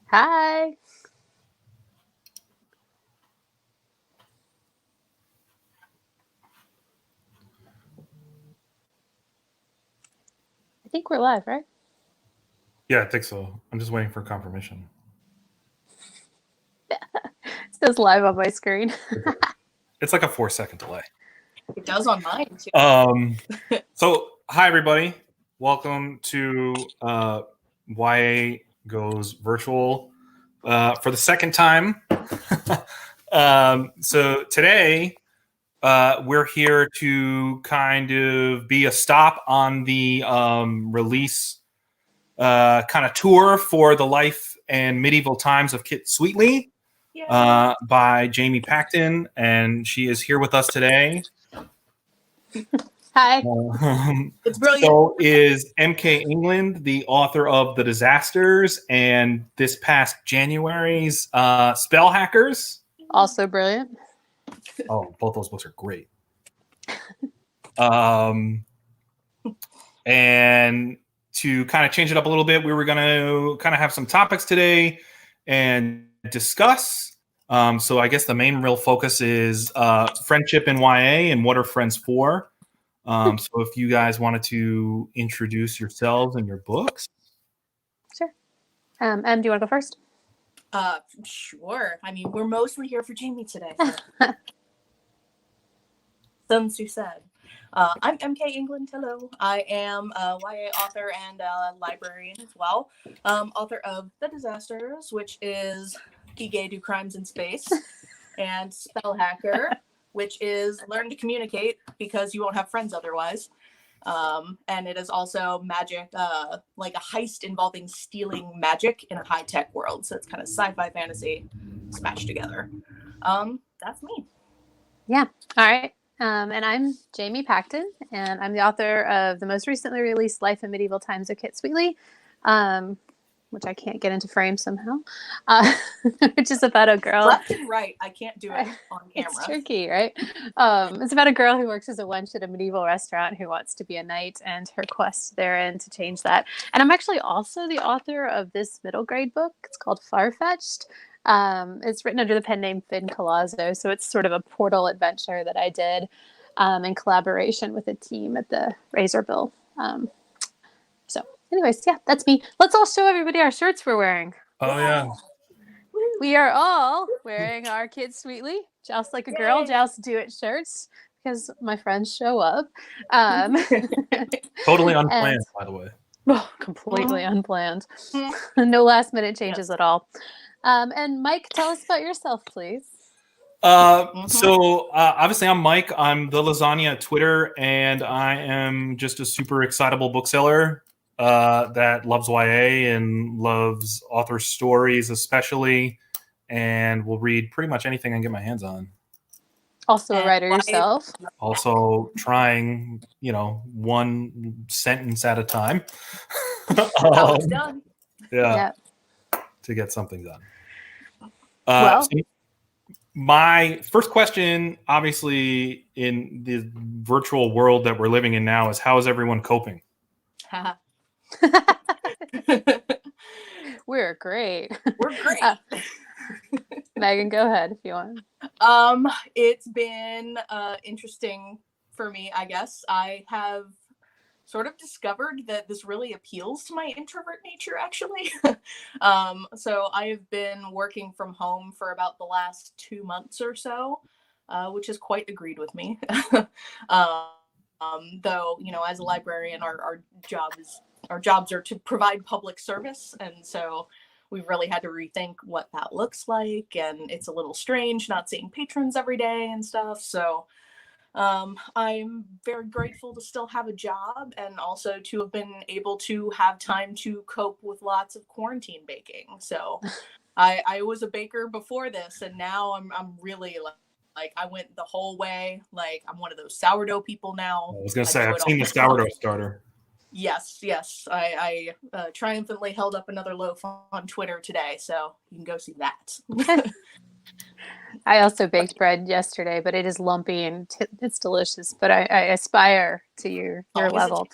Hi. I think we're live, right? Yeah, I think so. I'm just waiting for confirmation. It says live on my screen. It's like a 4-second delay. It does on mine too. So hi everybody. Welcome to YA Goes Virtual for the second time. So today we're here to kind of be a stop on the release kind of tour for the life and medieval times of Kit Sweetly by Jamie Pacton, and she is here with us today. Hi. It's brilliant. So is MK England, the author of The Disasters and this past January's Spell Hackers. Also brilliant. Oh, both those books are great. And to kind of change it up a little bit, we were going to kind of have some topics today and discuss. So I guess the main real focus is friendship in YA and what are friends for. So if you guys wanted to introduce yourselves and your books. Sure. Em, do you want to go first? Sure. I mean, we're mostly here for Jamie today. Sun Tzu said. I'm MK England. Hello. I am a YA author and a librarian as well. Author of The Disasters, which is Gay Do Crimes in Space, and Spell Hacker, which is Learn to Communicate because you won't have friends otherwise. And it is also magic, like a heist involving stealing magic in a high-tech world. So it's kind of sci-fi fantasy smashed together. That's me. Yeah. All right. And I'm Jamie Pacton, and I'm the author of the most recently released Life and Medieval Times of Kit Sweetly, which I can't get into frame somehow, which is about a girl. Left and right, I can't do it on camera. It's tricky, right? It's about a girl who works as a wench at a medieval restaurant who wants to be a knight and her quest therein to change that. And I'm actually also the author of this middle grade book. It's called Farfetched. It's written under the pen name Finn Colazzo, so it's sort of a portal adventure that I did in collaboration with a team at the Razorbill. So anyways, yeah, that's me. Let's all show everybody our shirts we're wearing. Oh, yeah. We are all wearing our Kit Sweetly, Joust Like a Girl, Joust Do It shirts, because my friends show up. Totally unplanned, by the way. Oh, completely unplanned. No last minute changes at all. And Mike, tell us about yourself, please. So obviously I'm Mike. I'm the Lasagna at Twitter, and I am just a super excitable bookseller that loves YA and loves author stories especially, and will read pretty much anything I can get my hands on. Also a writer yourself. Also trying, one sentence at a time. How it's done. Yeah. To get something done. Well, so my first question, obviously, in the virtual world that we're living in now, is how is everyone coping? We're great. We're great. Megan, go ahead if you want. It's been interesting for me, I guess. I have sort of discovered that this really appeals to my introvert nature, actually. So I have been working from home for about the last 2 months or so, which has quite agreed with me. Though, as a librarian, our jobs are to provide public service, and so we've really had to rethink what that looks like, and it's a little strange not seeing patrons every day and stuff. So I'm very grateful to still have a job, and also to have been able to have time to cope with lots of quarantine baking. So I was a baker before this, and now I'm really like I went the whole way. Like, I'm one of those sourdough people now. I was gonna say, I've seen the sourdough starter. Yes. I triumphantly held up another loaf on Twitter today, so you can go see that. I also baked bread yesterday, but it is lumpy and it's delicious. But I aspire to your level.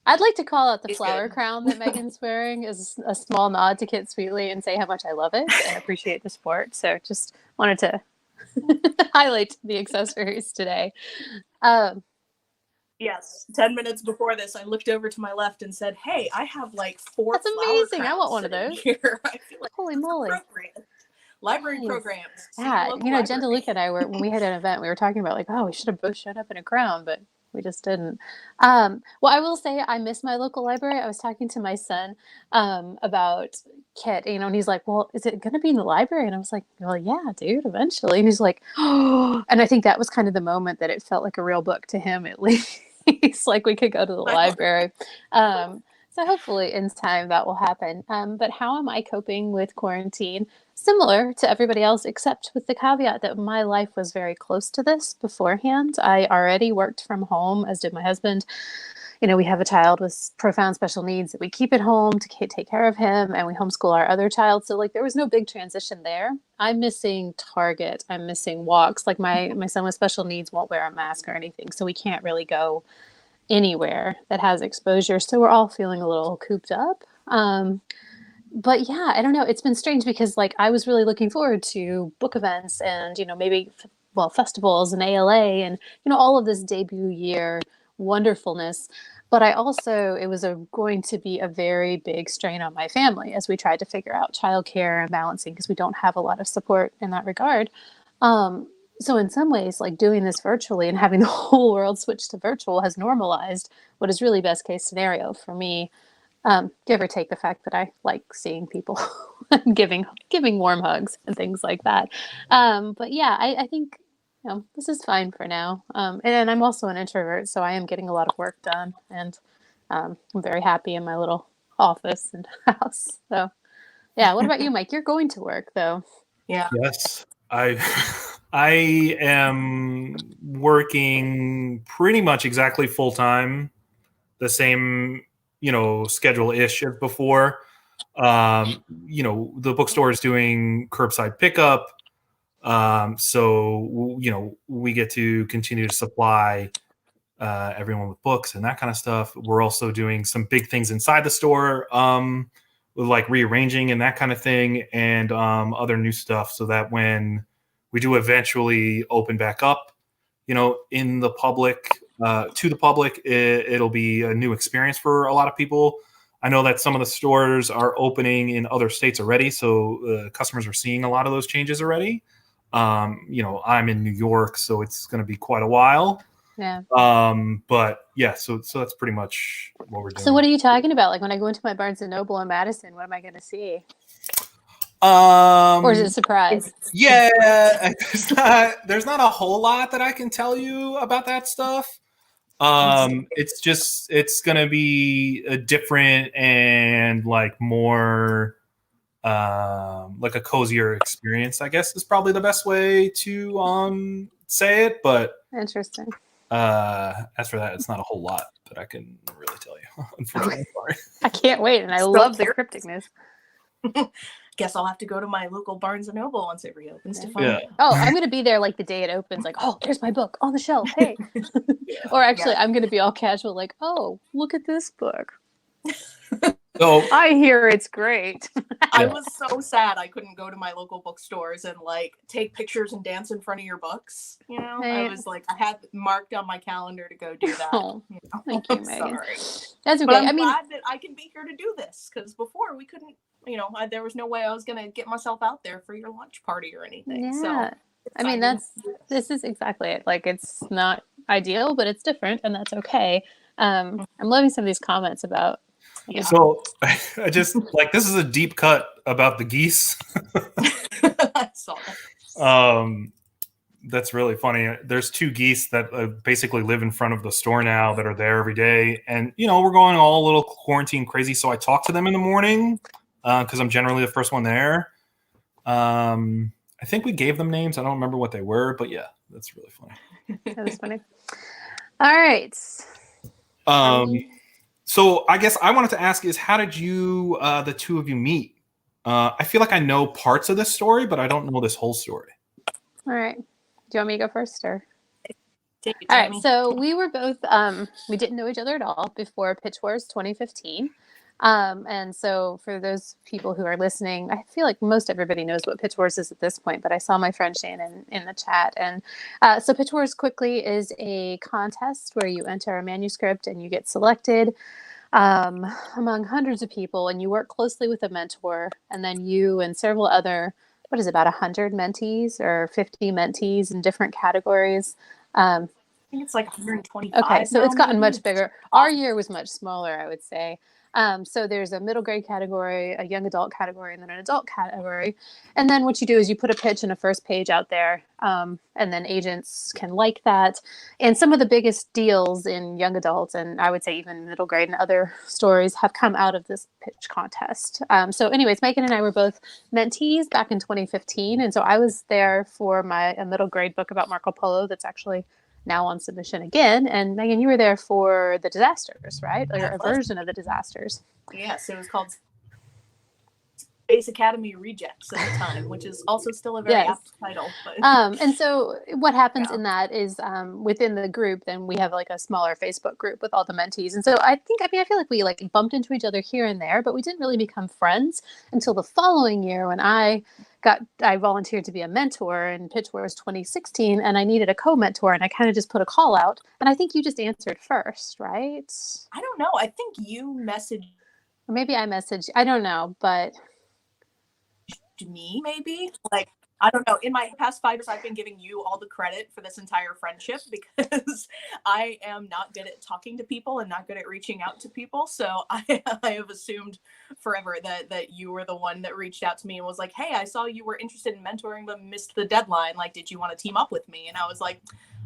I'd like to call out the It's flower good. crown that Megan's wearing as a small nod to Kit Sweetly and say how much I love it and appreciate the sport. So just wanted to highlight the accessories today. Um, Yes, 10 minutes before this, I looked over to my left and said, "Hey, I have like 4 That's flower amazing. I crowns want one of sitting those. here." I feel like Holy that's moly. appropriate. Library Nice. programs. See Yeah, your local you know, Jen library. DeLuca and I were when we had an event, we were talking about like, oh, we should have both showed up in a crown, but we just didn't. Well, I will say I miss my local library. I was talking to my son about Kit, you know, and he's like, well, is it going to be in the library? And I was like, well, yeah, dude, eventually. And he's like, oh, and I think that was kind of the moment that it felt like a real book to him, at least. Like we could go to the library. So hopefully in time that will happen. But how am I coping with quarantine? Similar to everybody else, except with the caveat that my life was very close to this beforehand. I already worked from home, as did my husband. You know, we have a child with profound special needs that we keep at home to take care of him, and we homeschool our other child. So, like, there was no big transition there. I'm missing Target. I'm missing walks. Like, my son with special needs won't wear a mask or anything, so we can't really go anywhere that has exposure. So we're all feeling a little cooped up. But yeah, I don't know. It's been strange because like I was really looking forward to book events and, you know, maybe festivals and ALA and, you know, all of this debut year wonderfulness. But I also, it was going to be a very big strain on my family as we tried to figure out childcare and balancing because we don't have a lot of support in that regard. Um, so in some ways, like doing this virtually and having the whole world switch to virtual has normalized what is really best case scenario for me, give or take the fact that I like seeing people and giving warm hugs and things like that. But yeah, I think you know this is fine for now. And I'm also an introvert, so I am getting a lot of work done, and I'm very happy in my little office and house. So yeah, what about you, Mike? You're going to work though. Yeah. Yes, I I am working pretty much exactly full time, the same schedule ish as before. The bookstore is doing curbside pickup, so we get to continue to supply everyone with books and that kind of stuff. We're also doing some big things inside the store, with like rearranging and that kind of thing, and other new stuff, so that when we do eventually open back up, in the public, to the public, it'll be a new experience for a lot of people. I know that some of the stores are opening in other states already, so customers are seeing a lot of those changes already. I'm in New York, so it's going to be quite a while. Yeah. But yeah, so that's pretty much what we're doing. So what are you talking about? Like when I go into my Barnes and Noble in Madison, what am I going to see? Or is it a surprise? Yeah, there's not a whole lot that I can tell you about that stuff. It's gonna be a different and like more like a cozier experience, I guess is probably the best way to say it. But interesting. As for that, it's not a whole lot that I can really tell you. Unfortunately, sorry. I can't wait, and I love the crypticness. Guess I'll have to go to my local Barnes and Noble once it reopens to find out. Oh, I'm going to be there like the day it opens, like, oh, there's my book on the shelf. Hey. Or actually, I'm going to be all casual, like, oh, look at this book. So I hear it's great. I was so sad I couldn't go to my local bookstores and like take pictures and dance in front of your books. You know, Right. I was like, I had marked on my calendar to go do that. Oh, you know? thank you, I'm Megan. sorry. That's okay. But I'm I mean, glad that I can be here to do this because before we couldn't. There was no way I was gonna get myself out there for your lunch party or anything. yeah. So I mean, this is exactly it. Like, it's not ideal, but it's different, and that's okay. I'm loving some of these comments about. Yeah. So I just like, this is a deep cut about the geese. I saw that. That's really funny. There's 2 geese that basically live in front of the store now that are there every day. And, we're going all a little quarantine crazy. So I talk to them in the morning because I'm generally the first one there. I think we gave them names. I don't remember what they were, but yeah, that's really funny. That was funny. All right. So I guess I wanted to ask is, how did you, the 2 of you meet? I feel like I know parts of this story, but I don't know this whole story. All right. Do you want me to go first, or? Take it, All right, Tammy. so we were both we didn't know each other at all before Pitch Wars 2015. And so for those people who are listening, I feel like most everybody knows what Pitch Wars is at this point, but I saw my friend Shannon in the chat. And so Pitch Wars quickly is a contest where you enter a manuscript and you get selected among hundreds of people, and you work closely with a mentor, and then you and several other, what is it, about 100 mentees or 50 mentees in different categories. I think it's like 125. Okay, so now, it's gotten maybe. much bigger. Our year was much smaller, I would say. So there's a middle grade category, a young adult category, and then an adult category. And then what you do is you put a pitch and a first page out there, and then agents can like that. And some of the biggest deals in young adults, and I would say even middle grade and other stories, have come out of this pitch contest. So anyways, Megan and I were both mentees back in 2015. And so I was there for a middle grade book about Marco Polo that's actually now on submission again. And Megan, you were there for the disasters, right? Or a version of the disasters. Yes, it was called Space Academy Rejects at the time, which is also still a very apt title. But and so what happens in that is within the group, then we have like a smaller Facebook group with all the mentees. And so I feel like we like bumped into each other here and there, but we didn't really become friends until the following year when I volunteered to be a mentor in Pitch Wars 2016, and I needed a co-mentor, and I kind of just put a call out, and I think you just answered first, right? I don't know. I think you messaged, or maybe I messaged. I don't know, but me maybe. Like, I don't know. In my past 5 years, I've been giving you all the credit for this entire friendship because I am not good at talking to people and not good at reaching out to people. So I have assumed forever that you were the one that reached out to me and was like, hey, I saw you were interested in mentoring but missed the deadline. Like, did you want to team up with me? And I was like,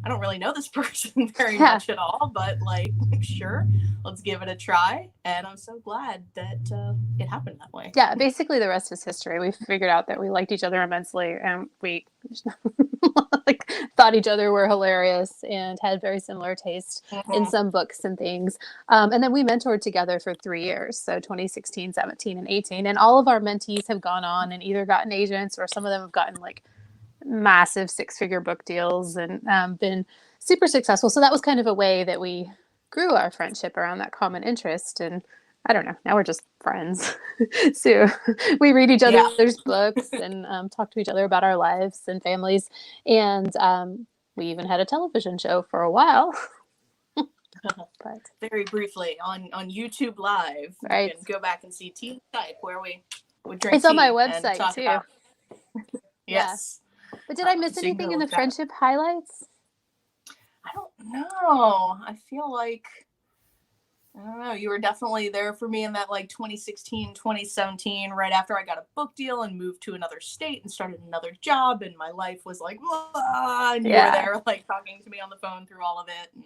I don't really know this person very much at all, but like, sure, let's give it a try. And I'm so glad that it happened that way. Yeah, basically the rest is history. We figured out that we liked each other immensely, and we like thought each other were hilarious and had very similar taste in some books and things. And then we mentored together for 3 years, so 2016, 17, and 18. And all of our mentees have gone on and either gotten agents, or some of them have gotten like massive 6-figure book deals and been super successful. So that was kind of a way that we grew our friendship around that common interest. And I don't know, now we're just friends. So we read each other's books and talk to each other about our lives and families. And we even had a television show for a while. But very briefly on YouTube Live, right. You can go back and see Tea Type where we would drink. It's on my website too. About... Yes. Yeah. But did I miss anything in the friendship highlights? I don't know. I feel like, I don't know. You were definitely there for me in that like 2016, 2017, right after I got a book deal and moved to another state and started another job. And my life was like, and you were there like talking to me on the phone through all of it. And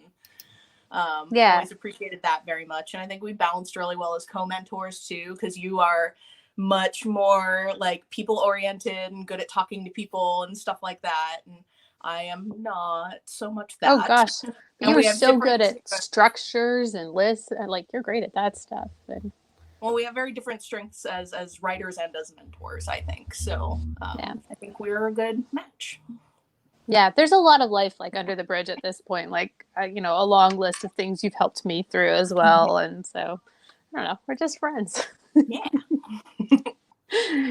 always appreciated that very much. And I think we balanced really well as co-mentors too, because you are much more like people oriented and good at talking to people and stuff like that. And I am not so much that. Oh gosh, you were so good at structures and lists, and like you're great at that stuff. And well, we have very different strengths as writers and as mentors, I think. So I think we're a good match. Yeah, there's a lot of life like under the bridge at this point, like a long list of things you've helped me through as well. And so I don't know, we're just friends. Yeah.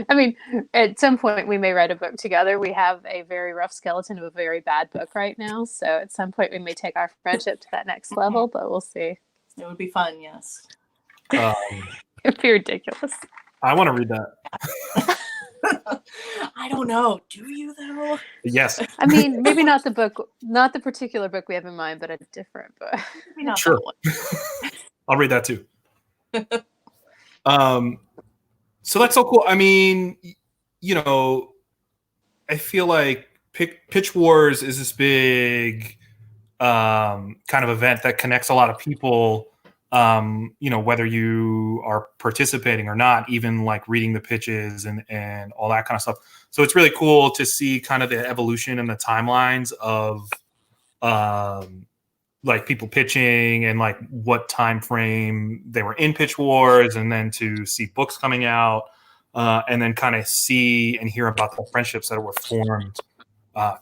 I mean, at some point we may write a book together. We have a very rough skeleton of a very bad book right now. So at some point we may take our friendship to that next level, but we'll see. It would be fun, yes. It'd be ridiculous. I want to read that. I don't know. Do you though? Yes. I mean, maybe not the book, not the particular book we have in mind, but a different book. Maybe not sure. That one. I'll read that too. So that's so cool. I mean, I feel like Pitch Wars is this big kind of event that connects a lot of people, whether you are participating or not, even like reading the pitches and all that kind of stuff. So it's really cool to see kind of the evolution and the timelines of like people pitching and like what time frame they were in Pitch Wars, and then to see books coming out, and then kind of see and hear about the friendships that were formed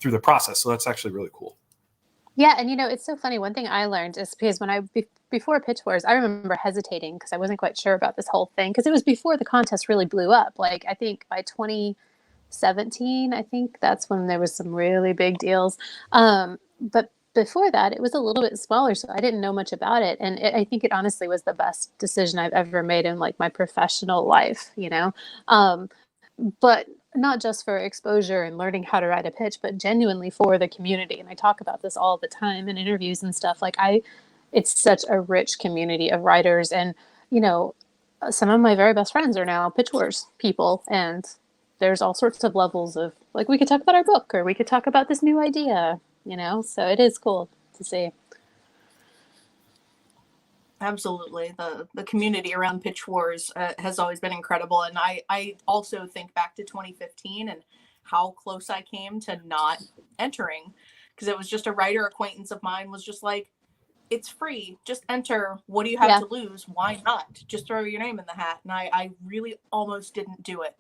through the process. So that's actually really cool. Yeah, and it's so funny. One thing I learned is because before Pitch Wars, I remember hesitating because I wasn't quite sure about this whole thing because it was before the contest really blew up. Like I think by 2017, I think that's when there was some really big deals. But before that, it was a little bit smaller, so I didn't know much about it, and I think it honestly was the best decision I've ever made in like my professional life. But not just for exposure and learning how to write a pitch, but genuinely for the community. And I talk about this all the time in interviews and stuff. It's such a rich community of writers, and some of my very best friends are now Pitch Wars people, and there's all sorts of levels of like we could talk about our book or we could talk about this new idea. So it is cool to see. Absolutely. The community around Pitch Wars has always been incredible. And I also think back to 2015 and how close I came to not entering, because it was just a writer acquaintance of mine was just like, it's free. Just enter. What do you have to lose? Why not? Just throw your name in the hat. And I really almost didn't do it.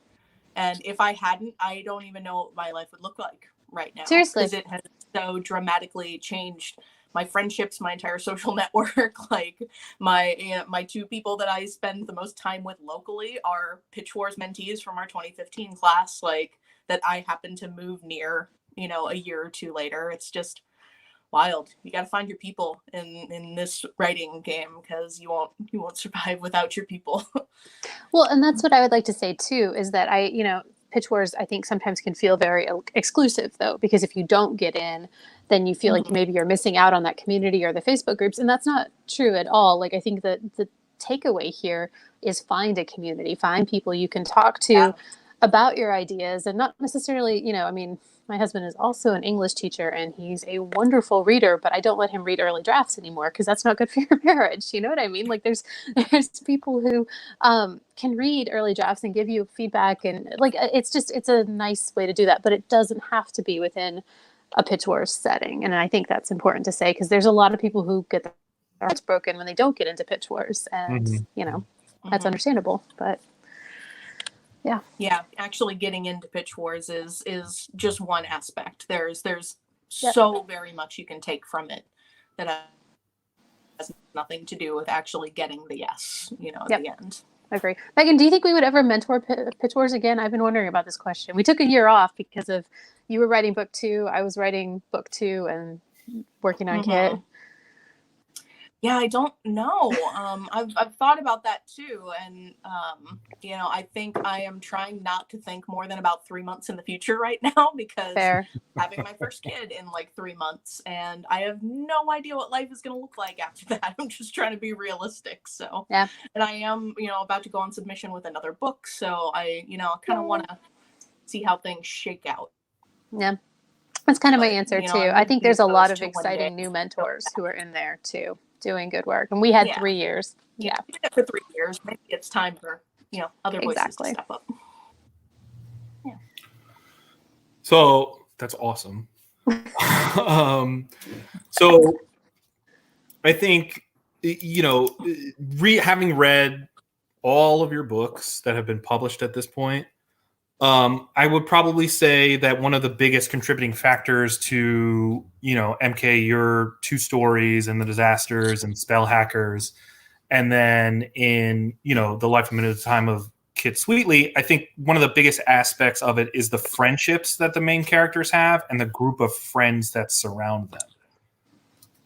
And if I hadn't, I don't even know what my life would look like right now. Seriously. Because it has so dramatically changed my friendships, my entire social network. Like my two people that I spend the most time with locally are Pitch Wars mentees from our 2015 class, like that I happen to move near, a year or two later. It's just wild. You got to find your people in this writing game, because you won't survive without your people. Well, and that's what I would like to say too, is that Pitch Wars, I think sometimes can feel very exclusive though, because if you don't get in, then you feel like maybe you're missing out on that community or the Facebook groups. And that's not true at all. Like, I think that the takeaway here is find a community, find people you can talk to about your ideas, and not necessarily, my husband is also an English teacher and he's a wonderful reader, but I don't let him read early drafts anymore because that's not good for your marriage. You know what I mean? Like there's people who can read early drafts and give you feedback, and like it's a nice way to do that, but it doesn't have to be within a Pitch Wars setting. And I think that's important to say, because there's a lot of people who get their hearts broken when they don't get into Pitch Wars, and that's understandable, but yeah, actually getting into Pitch Wars is just one aspect. There's so very much you can take from it that has nothing to do with actually getting the yes, at the end. I agree. Megan, do you think we would ever mentor Pitch Wars again? I've been wondering about this question. We took a year off because of you were writing book 2, I was writing book 2 and working on Kit. Yeah, I don't know. I've thought about that too. And, I think I am trying not to think more than about 3 months in the future right now, because having my first kid in like 3 months, and I have no idea what life is going to look like after that. I'm just trying to be realistic. So, and I am, about to go on submission with another book. So I kind of want to see how things shake out. Yeah. That's kind of my answer too. I think there's a lot of exciting new mentors who are in there too, doing good work. And we had 3 years. Yeah. For 3 years. Maybe it's time for, other voices to step up. Yeah. So that's awesome. So I think, having read all of your books that have been published at this point, I would probably say that one of the biggest contributing factors to, MK, your 2 stories and the disasters and spell hackers, and then in, the life a minute at a time of Kit Sweetly, I think one of the biggest aspects of it is the friendships that the main characters have and the group of friends that surround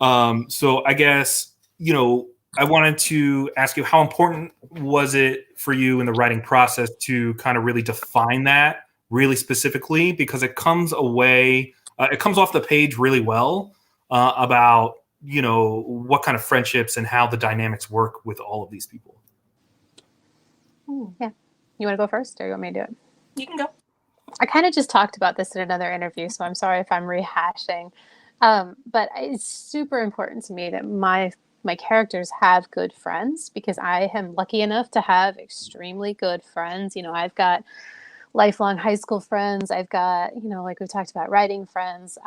them. So I guess, I wanted to ask you, how important was it for you in the writing process to kind of really define that really specifically? Because it comes off the page really well about, what kind of friendships and how the dynamics work with all of these people. Yeah. You want to go first, or you want me to do it? You can go. I kind of just talked about this in another interview, so I'm sorry if I'm rehashing. But it's super important to me that my characters have good friends, because I am lucky enough to have extremely good friends. I've got lifelong high school friends. I've got, like we talked about, writing friends.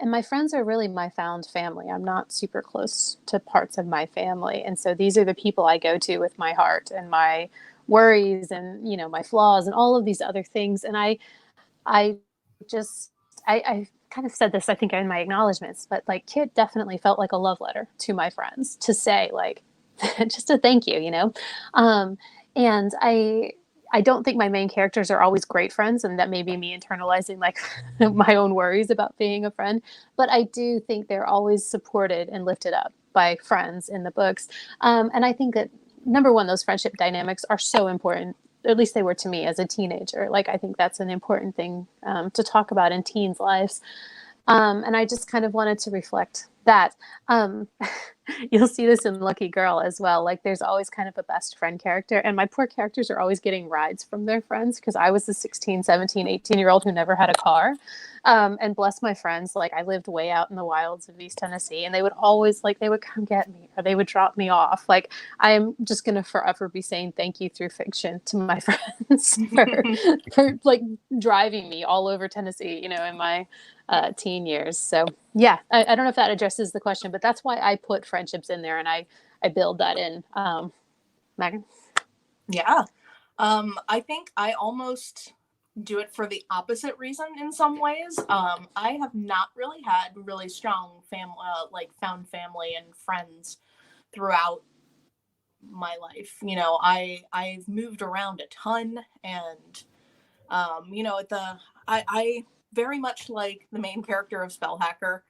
And my friends are really my found family. I'm not super close to parts of my family. And so these are the people I go to with my heart and my worries and, my flaws and all of these other things. And I kind of said this, I think, in my acknowledgments, but like Kit definitely felt like a love letter to my friends to say like, just a thank you, you know? And I don't think my main characters are always great friends, and that may be me internalizing like my own worries about being a friend. But I do think they're always supported and lifted up by friends in the books. And I think that number one, those friendship dynamics are so important. At least they were to me as a teenager. Like I think that's an important thing to talk about in teens' lives. And I just kind of wanted to reflect that. You'll see this in Lucky Girl as well. Like there's always kind of a best friend character. And my poor characters are always getting rides from their friends because I was the 16, 17, 18-year-old who never had a car. And bless my friends, like I lived way out in the wilds of East Tennessee, and they would always like, they would come get me or they would drop me off. Like I am just going to forever be saying thank you through fiction to my friends for like driving me all over Tennessee, you know, in my teen years. So yeah, I don't know if that addresses the question, but that's why I put friendships in there and I build that in. Megan? Yeah. I think I almost do it for the opposite reason in some ways. I have not really had really strong like found family and friends throughout my life. You know, I've moved around a ton, and you know, I very much like the main character of Spellhacker,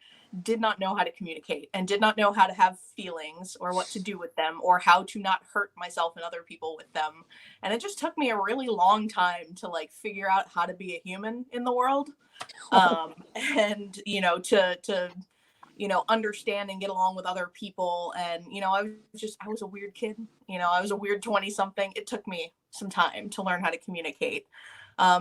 did not know how to communicate and did not know how to have feelings or what to do with them or how to not hurt myself and other people with them. And it just took me a really long time to like figure out how to be a human in the world. And, you know, to you know, understand and get along with other people. And, you know, I was a weird kid. You know, I was a weird 20-something. It took me some time to learn how to communicate.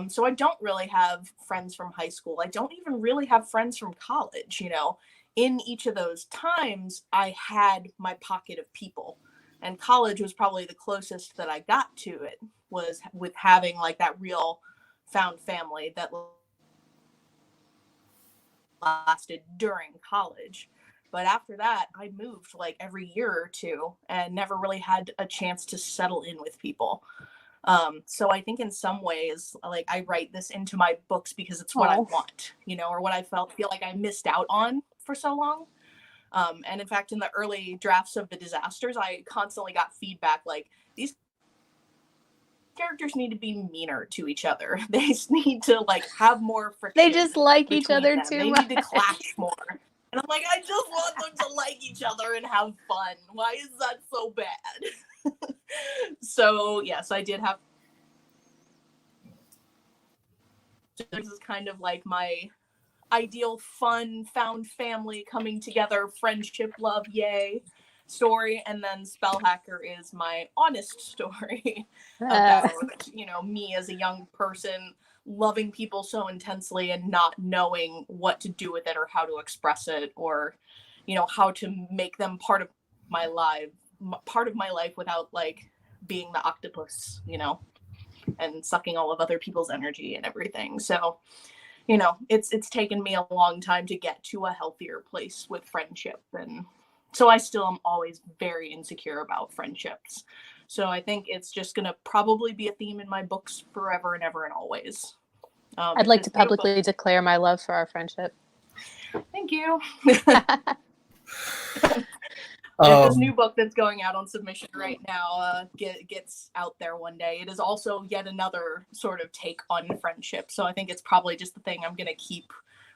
So I don't really have friends from high school. I don't even really have friends from college. You know, in each of those times, I had my pocket of people, and college was probably the closest that I got to it, was with having like that real found family that lasted during college. But after that, I moved like every year or two and never really had a chance to settle in with people. So I think in some ways, like I write this into my books because it's what I want, you know, or what I feel like I missed out on for so long. And in fact, in the early drafts of the disasters, I constantly got feedback like these characters need to be meaner to each other. They just need to like have more friction. They just like each other them. too They much. need to clash more. And I'm like, I just want them to like each other and have fun. Why is that so bad? So yes, I did have. This is kind of like my ideal fun found family coming together, friendship, love, yay story. And then Spellhacker is my honest story about, you know, me as a young person loving people so intensely and not knowing what to do with it or how to express it, or, you know, how to make them part of my life without like being the octopus, you know, and sucking all of other people's energy and everything. So, you know, it's taken me a long time to get to a healthier place with friendship. And so I still am always very insecure about friendships. So I think it's just going to probably be a theme in my books forever and ever and always. I'd like to publicly declare my love for our friendship. Thank you. This new book that's going out on submission right now gets out there one day. It is also yet another sort of take on friendship. So I think it's probably just the thing I'm going to keep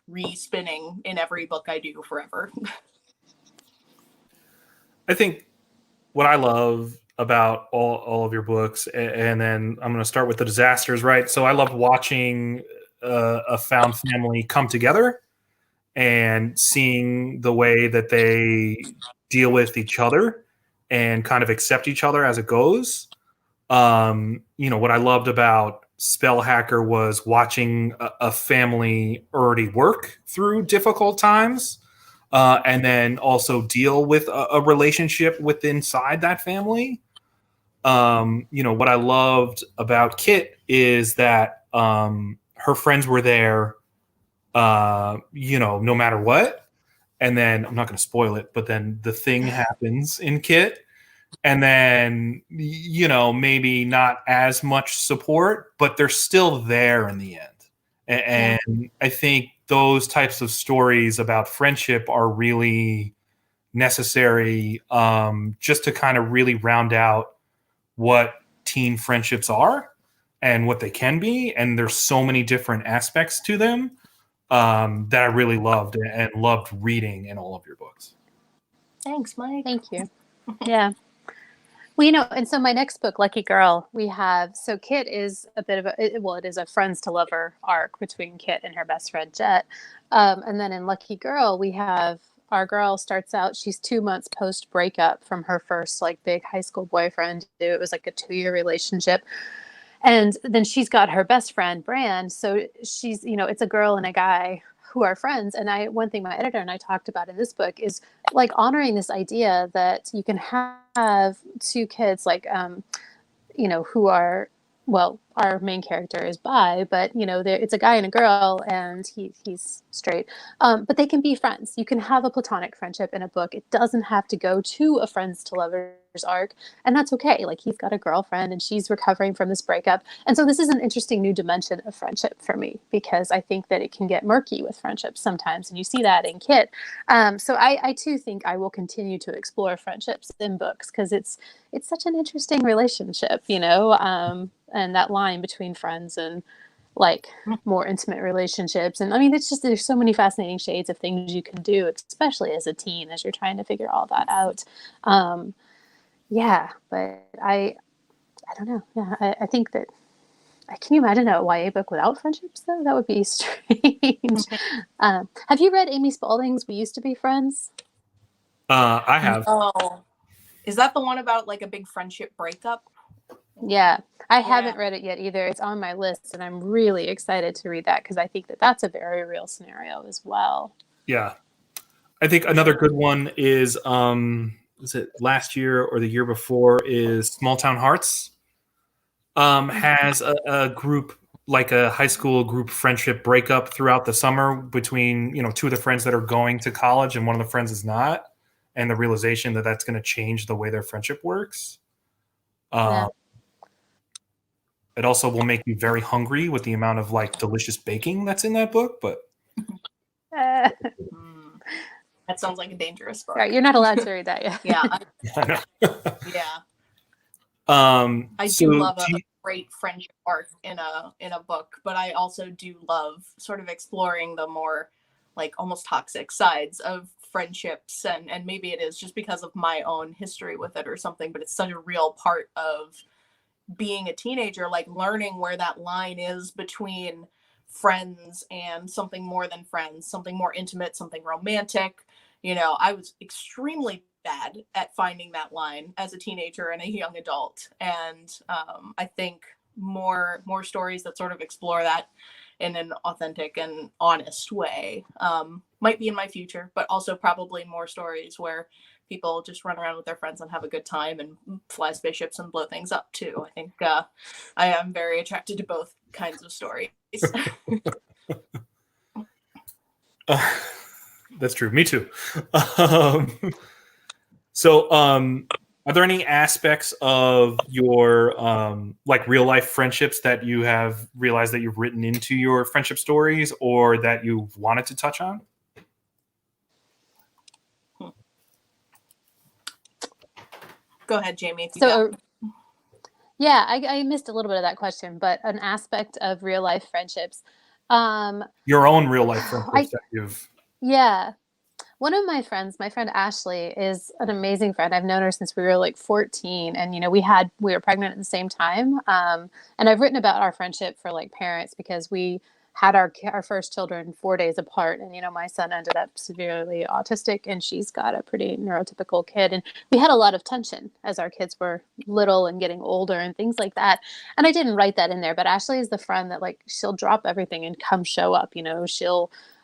re-spinning in every book I do forever. I think what I love about all of your books, and then I'm going to start with the disasters, right? So I love watching a found family come together and seeing the way that they deal with each other and kind of accept each other as it goes. You know, what I loved about Spellhacker was watching a family already work through difficult times, and then also deal with a relationship inside that family. You know, what I loved about Kit is that her friends were there, you know, no matter what. And then I'm not going to spoil it, but then the thing happens in Kit, and then, you know, maybe not as much support, but they're still there in the end. And I think those types of stories about friendship are really necessary, just to kind of really round out what teen friendships are and what they can be. And there's so many different aspects to them, that I really loved and loved reading in all of your books. Thanks, Mike. Thank you. Yeah. Well, and so my next book, Lucky Girl, so Kit is a bit of it is a friends to lover arc between Kit and her best friend Jet. And then in Lucky Girl, we have our girl starts out, she's 2 months post breakup from her first like big high school boyfriend. It was like a 2-year relationship. And then she's got her best friend, Brand. So she's, it's a girl and a guy who are friends. And one thing my editor and I talked about in this book is like honoring this idea that you can have 2 kids, like, who are, well, our main character is bi, but it's a guy and a girl, and he's straight. But they can be friends. You can have a platonic friendship in a book. It doesn't have to go to a friends to lovers arc, and that's okay. Like, he's got a girlfriend, and she's recovering from this breakup, and so this is an interesting new dimension of friendship for me, because I think that it can get murky with friendships sometimes, and you see that in Kit. So I too think I will continue to explore friendships in books, because it's such an interesting relationship, and that line between friends and like more intimate relationships. And I mean, there's so many fascinating shades of things you can do, especially as a teen, as you're trying to figure all that out. Yeah, but I don't know. Yeah, I think that, can you imagine a YA book without friendships though? That would be strange. Have you read Amy Spalding's We Used to Be Friends? I have. Oh, is that the one about like a big friendship breakup? Yeah, I haven't read it yet either. It's on my list, and I'm really excited to read that, because I think that that's a very real scenario as well. Yeah. I think another good one is it last year or the year before, is Small Town Hearts. Has a group, like a high school group friendship breakup throughout the summer between, 2 of the friends that are going to college and one of the friends is not, and the realization that that's going to change the way their friendship works. Yeah. It also will make you very hungry with the amount of like delicious baking that's in that book, but that sounds like a dangerous book. Right, you're not allowed to read that yet. Yeah. I know. Yeah. I So do love a great friendship arc in a book, but I also do love sort of exploring the more like almost toxic sides of friendships, and maybe it is just because of my own history with it or something, but it's such a real part of being a teenager, like learning where that line is between friends and something more than friends, something more intimate, something romantic. I was extremely bad at finding that line as a teenager and a young adult, and I think more stories that sort of explore that in an authentic and honest way might be in my future, but also probably more stories where people just run around with their friends and have a good time and fly spaceships and blow things up too. I think I am very attracted to both kinds of stories. That's true. Me too. So, are there any aspects of your like real life friendships that you have realized that you've written into your friendship stories, or that you wanted to touch on? Go ahead, Jamie. Yeah, I missed a little bit of that question, but an aspect of real life friendships. Your own real life friendships that you've. Yeah. One of my friends, my friend Ashley, is an amazing friend. I've known her since we were like 14, and we were pregnant at the same time. And I've written about our friendship for like parents, because we had our first children 4 days apart, and my son ended up severely autistic, and she's got a pretty neurotypical kid, and we had a lot of tension as our kids were little and getting older and things like that. And I didn't write that in there, but Ashley is the friend that like she'll drop everything and come show up.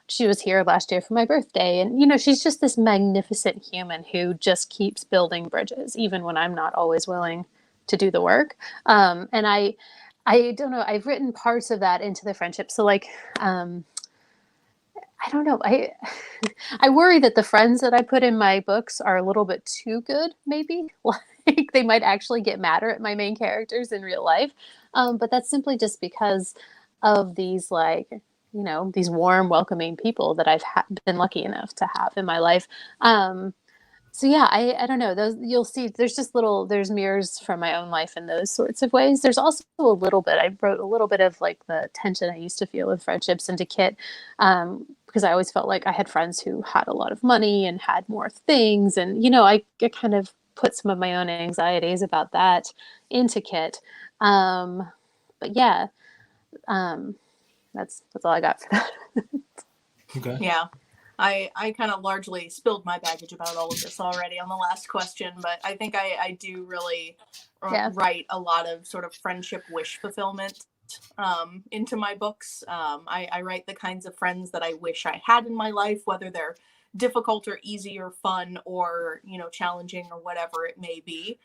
She was here last year for my birthday, and she's just this magnificent human who just keeps building bridges, even when I'm not always willing to do the work. And I don't know, I've written parts of that into the friendship. So like, I don't know. I worry that the friends that I put in my books are a little bit too good, maybe. Like they might actually get madder at my main characters in real life. But that's simply just because of these like these warm, welcoming people that I've been lucky enough to have in my life. So yeah, I don't know. Those you'll see. There's mirrors from my own life in those sorts of ways. There's also a little bit. I wrote a little bit of like the tension I used to feel with friendships into Kit, because I always felt like I had friends who had a lot of money and had more things, and I kind of put some of my own anxieties about that into Kit. But yeah, that's all I got for that. Okay. Yeah. I kind of largely spilled my baggage about all of this already on the last question, but I think I do really write a lot of sort of friendship wish fulfillment into my books. I write the kinds of friends that I wish I had in my life, whether they're difficult or easy or fun or, challenging or whatever it may be.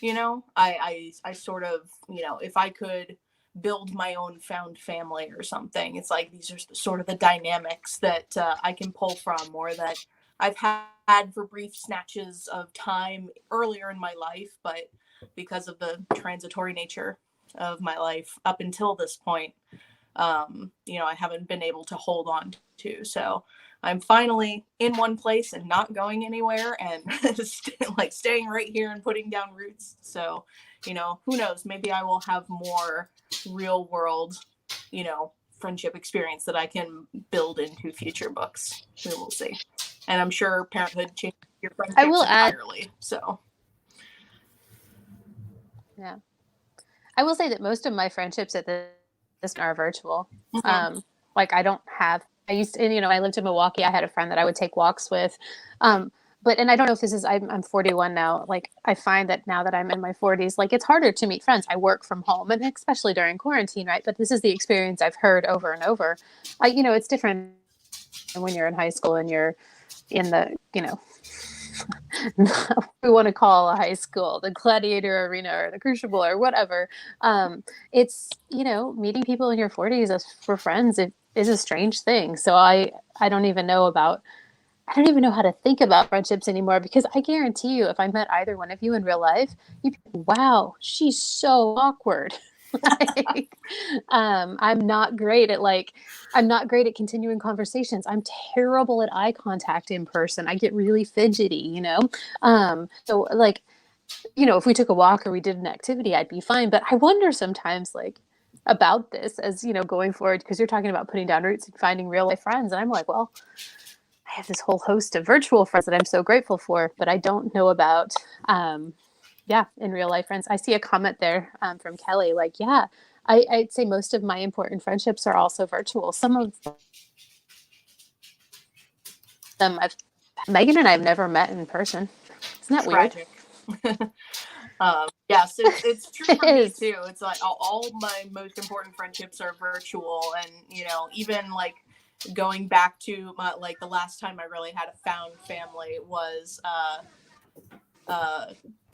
I sort of, if I could build my own found family or something, it's like these are sort of the dynamics that I can pull from, or that I've had for brief snatches of time earlier in my life, but because of the transitory nature of my life up until this point, I haven't been able to hold on to. So I'm finally in one place and not going anywhere, and like staying right here and putting down roots. So, who knows? Maybe I will have more real world, friendship experience that I can build into future books. We will see. And I'm sure parenthood changes your friendships entirely. So, yeah, I will say that most of my friendships at this are virtual. Mm-hmm. Like I don't have. I used to, I lived in Milwaukee. I had a friend that I would take walks with. And I don't know if this is, I'm 41 now. Like I find that now that I'm in my 40s, like it's harder to meet friends. I work from home, and especially during quarantine, right? But this is the experience I've heard over and over. It's different when you're in high school and you're in the, we want to call a high school, the Gladiator Arena or the Crucible or whatever. It's, meeting people in your 40s for friends, it is a strange thing. So I don't even know how to think about friendships anymore, because I guarantee you, if I met either one of you in real life, you'd be like, wow, she's so awkward. I'm not great at continuing conversations. I'm terrible at eye contact in person. I get really fidgety, so like, if we took a walk or we did an activity, I'd be fine. But I wonder sometimes, like, about this as, going forward, because you're talking about putting down roots and finding real life friends. And I'm like, well, I have this whole host of virtual friends that I'm so grateful for, but I don't know about, in real life friends. I see a comment there from Kelly, like, I'd say most of my important friendships are also virtual. Some of them Megan and I have never met in person. Isn't that tragic. Weird? Yes, it's true for me too. It's like all my most important friendships are virtual, and even like going back to the last time I really had a found family was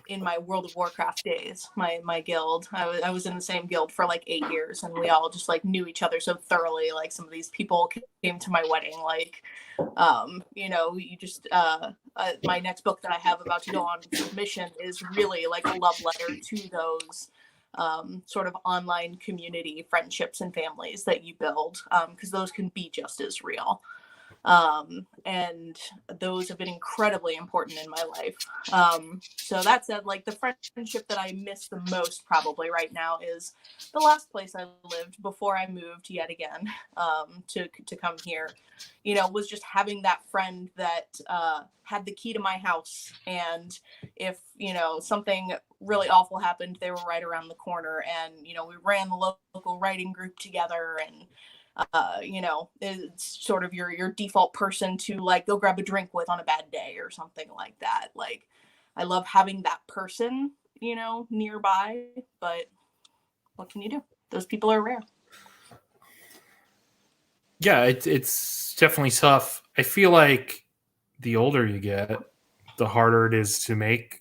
in my World of Warcraft days, my guild. I was in the same guild for like 8 years, and we all just like knew each other so thoroughly. Like some of these people came to my wedding. Like, you just my next book that I have about to go on submission is really like a love letter to those sort of online community friendships and families that you build, because those can be just as real. And those have been incredibly important in my life. So that said, like the friendship that I miss the most probably right now is the last place I lived before I moved yet again, to come here, was just having that friend that, had the key to my house. And if, something really awful happened, they were right around the corner, and, we ran the local writing group together, and it's sort of your default person to like go grab a drink with on a bad day or something like that. Like, I love having that person, nearby, but what can you do? Those people are rare. Yeah, it's definitely tough. I feel like the older you get, the harder it is to make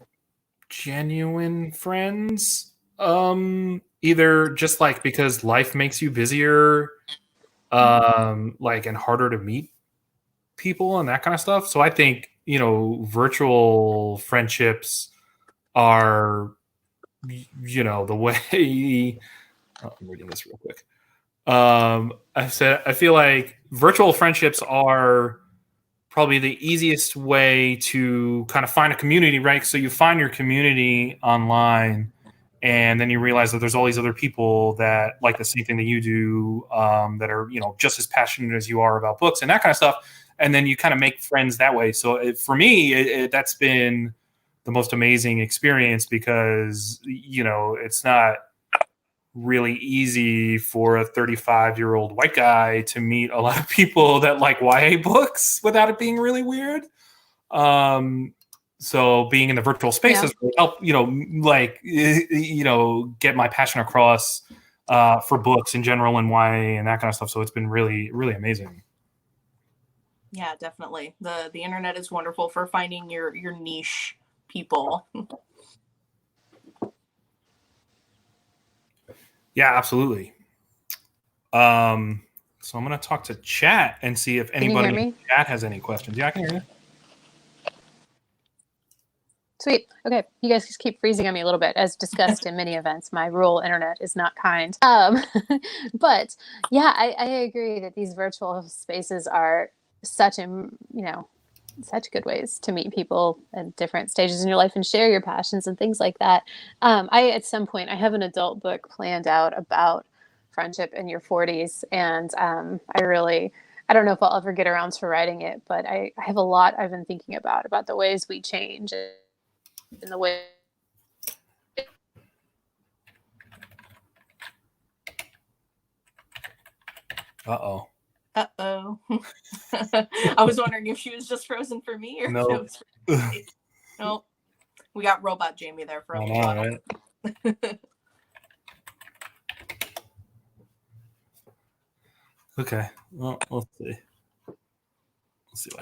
genuine friends. Either just like because life makes you busier, and harder to meet people and that kind of stuff. So I think, virtual friendships are, the way. Oh, I'm reading this real quick. I feel like virtual friendships are probably the easiest way to kind of find a community, right? So you find your community online, and then you realize that there's all these other people that like the same thing that you do, that are, you know, just as passionate as you are about books and that kind of stuff. And then you kind of make friends that way. So for me, that's been the most amazing experience because, you know, it's not really easy for a 35-year-old white guy to meet a lot of people that like YA books without it being really weird. So being in the virtual spaces will help, you know, like, you know, get my passion across for books in general and YA and that kind of stuff. So it's been really, really amazing. Yeah, definitely. The internet is wonderful for finding your niche people. Yeah, absolutely. So I'm going to talk to chat and see if anybody in the chat has any questions. Yeah, I can hear you. Sweet. Okay. You guys just keep freezing on me a little bit. As discussed in many events, my rural internet is not kind. But yeah, I agree that these virtual spaces are such good ways to meet people at different stages in your life and share your passions and things like that. At some point, I have an adult book planned out about friendship in your 40s. And I don't know if I'll ever get around to writing it, but I have a lot I've been thinking about the ways we change in the way. Uh-oh. Uh-oh. I was wondering if she was just frozen for me or no. if it was for me. No. We got Robot Jamie there for a little while. Right? Okay. Well, let's see.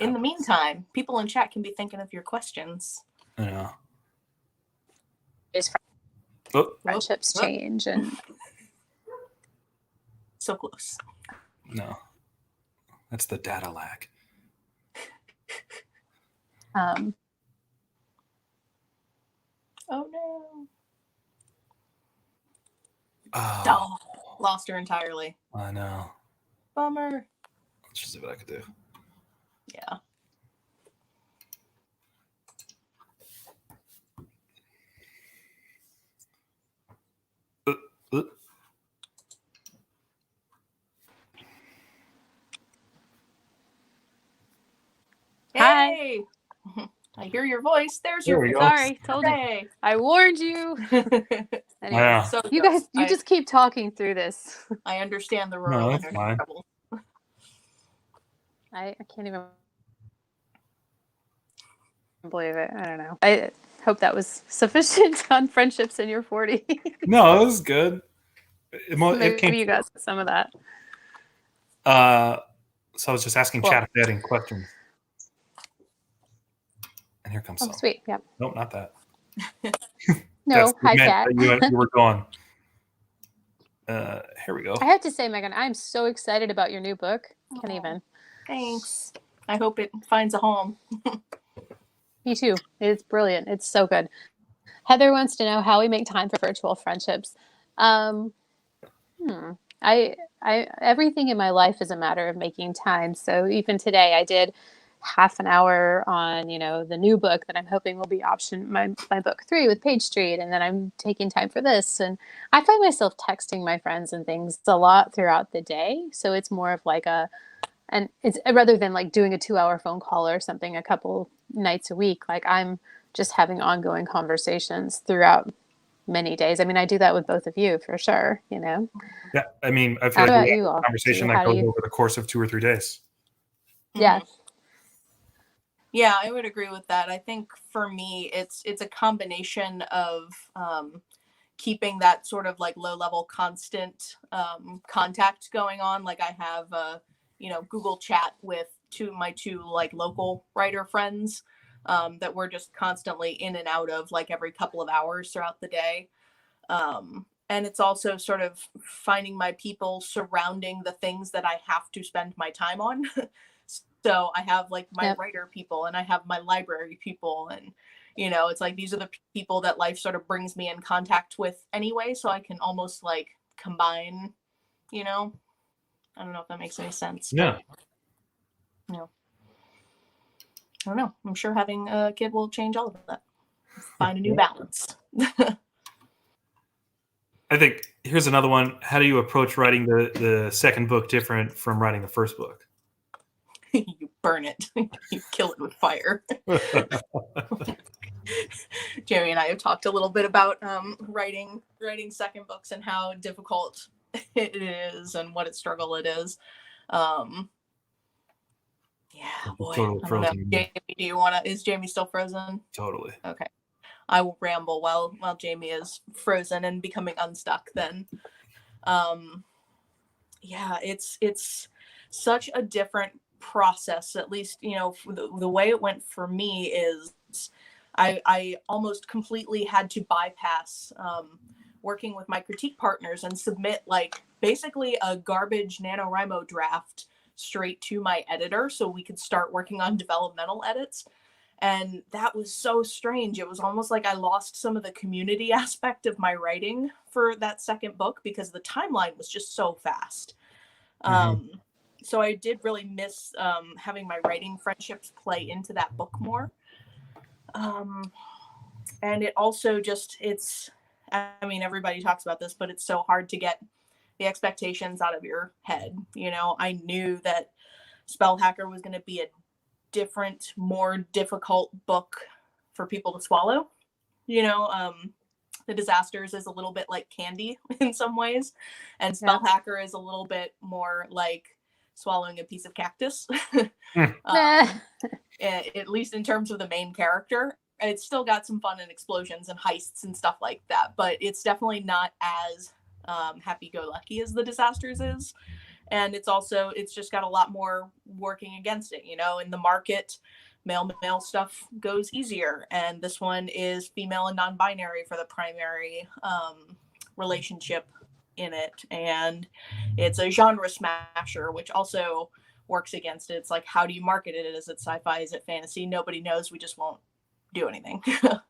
In the meantime, people in chat can be thinking of your questions. Yeah. Friendships change and so close. No. That's the data lag. Oh no. Oh, lost her entirely. I know. Bummer. Let's just see what I could do. Yeah. Hey! Hi. I hear your voice. There's your voice. Sorry, told you. I warned you. Anyway, Yeah. So you guys, just keep talking through this. I understand the rural internet trouble. I can't even believe it. I don't know. I hope that was sufficient on friendships in your 40. No, it was good. Maybe you got some of that. So I was just asking chat if they had any questions. And here comes some. Sweet. Yep. Nope, not that. No, hi, chat. You were gone. Here we go. I have to say, Megan, I'm so excited about your new book. Can't even. Thanks. I hope it finds a home. Me too. It's brilliant. It's so good. Heather wants to know how we make time for virtual friendships. Everything in my life is a matter of making time. So even today, I did half an hour on, the new book that I'm hoping will be my book 3 with Page Street. And then I'm taking time for this. And I find myself texting my friends and things a lot throughout the day. So it's more of like it's rather than like doing a 2-hour phone call or something a couple nights a week, like I'm just having ongoing conversations throughout many days. I mean, I do that with both of you for sure, Yeah. I mean, I feel like we have a conversation that goes over the course of 2 or 3 days. Yeah. Yeah, I would agree with that. I think for me, it's a combination of keeping that sort of like low level constant contact going on. Like I have Google Chat with my two like local writer friends that we're just constantly in and out of like every couple of hours throughout the day. And it's also sort of finding my people surrounding the things that I have to spend my time on. So I have like my writer people and I have my library people, and it's like these are the people that life sort of brings me in contact with anyway, so I can almost like combine I don't know if that makes any sense. Yeah. But, I don't know. I'm sure having a kid will change all of that. Find a new balance. I think here's another one. How do you approach writing the second book different from writing the first book? You burn it. You kill it with fire. Jamie and I have talked a little bit about writing second books and how difficult it is and what a struggle it is. Yeah, boy. Totally I don't know. frozen. Jamie, is Jamie still frozen? Totally. Okay. I will ramble while Jamie is frozen and becoming unstuck then. Yeah, it's such a different process. At least, the way it went for me is I almost completely had to bypass working with my critique partners and submit basically a garbage NaNoWriMo draft straight to my editor so we could start working on developmental edits. And that was so strange. It was almost like I lost some of the community aspect of my writing for that second book because the timeline was just so fast. So I did really miss having my writing friendships play into that book more. And it also everybody talks about this, but it's so hard to get the expectations out of your head. I knew that Spell Hacker was going to be a different, more difficult book for people to swallow. The Disasters is a little bit like candy in some ways, and Spell Hacker is a little bit more like swallowing a piece of cactus. At least in terms of the main character. It's still got some fun and explosions and heists and stuff like that, but it's definitely not as happy-go-lucky as the Disasters is. And it's just got a lot more working against it. In the market, male stuff goes easier. And this one is female and non-binary for the primary relationship in it. And it's a genre smasher, which also works against it. It's like, how do you market it? Is it sci-fi? Is it fantasy? Nobody knows. We just won't do anything. So